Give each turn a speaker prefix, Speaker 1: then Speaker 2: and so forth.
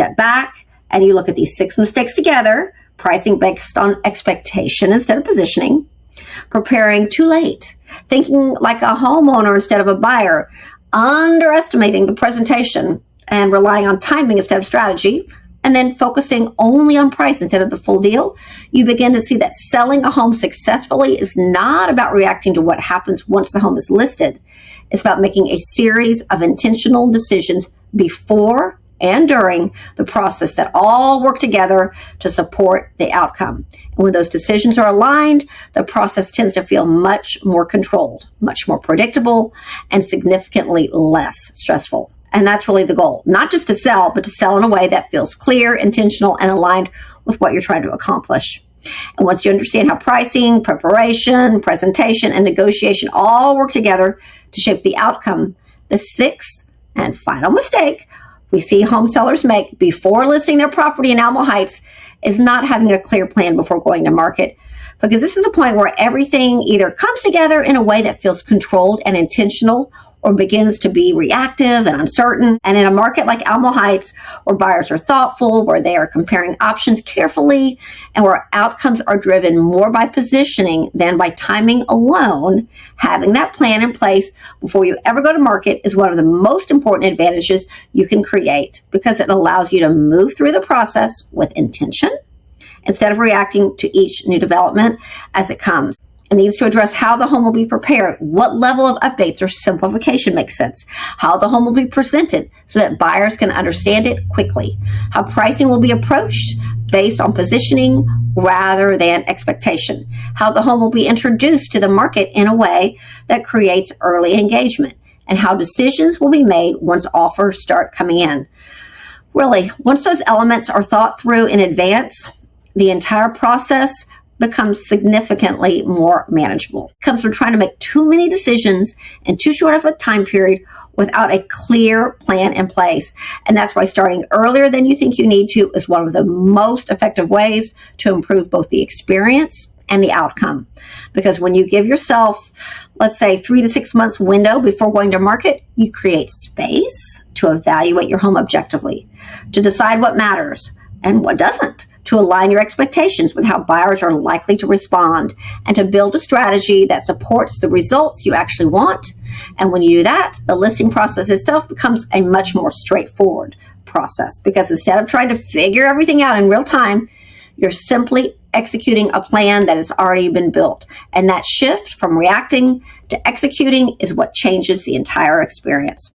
Speaker 1: step back and you look at these 6 mistakes together: pricing based on expectation instead of positioning, preparing too late, thinking like a homeowner instead of a buyer, underestimating the presentation and relying on timing instead of strategy, and then focusing only on price instead of the full deal, you begin to see that selling a home successfully is not about reacting to what happens once the home is listed. It's about making a series of intentional decisions before and during the process that all work together to support the outcome. And when those decisions are aligned, the process tends to feel much more controlled, much more predictable, and significantly less stressful. And that's really the goal, not just to sell, but to sell in a way that feels clear, intentional, and aligned with what you're trying to accomplish. And once you understand how pricing, preparation, presentation, and negotiation all work together to shape the outcome, the sixth and final mistake we see home sellers make before listing their property in Alamo Heights is not having a clear plan before going to market, because this is a point where everything either comes together in a way that feels controlled and intentional, or begins to be reactive and uncertain. And in a market like Alamo Heights, where buyers are thoughtful, where they are comparing options carefully, and where outcomes are driven more by positioning than by timing alone, having that plan in place before you ever go to market is one of the most important advantages you can create, because it allows you to move through the process with intention instead of reacting to each new development as it comes. It needs to address how the home will be prepared, what level of updates or simplification makes sense, how the home will be presented so that buyers can understand it quickly, how pricing will be approached based on positioning rather than expectation, how the home will be introduced to the market in a way that creates early engagement, and how decisions will be made once offers start coming in. Really, once those elements are thought through in advance, the entire process becomes significantly more manageable. It comes from trying to make too many decisions in too short of a time period without a clear plan in place. And that's why starting earlier than you think you need to is one of the most effective ways to improve both the experience and the outcome. Because when you give yourself, let's say, 3 to 6 months window before going to market, you create space to evaluate your home objectively, to decide what matters and what doesn't, to align your expectations with how buyers are likely to respond, and to build a strategy that supports the results you actually want. And when you do that, the listing process itself becomes a much more straightforward process, because instead of trying to figure everything out in real time, you're simply executing a plan that has already been built. And that shift from reacting to executing is what changes the entire experience.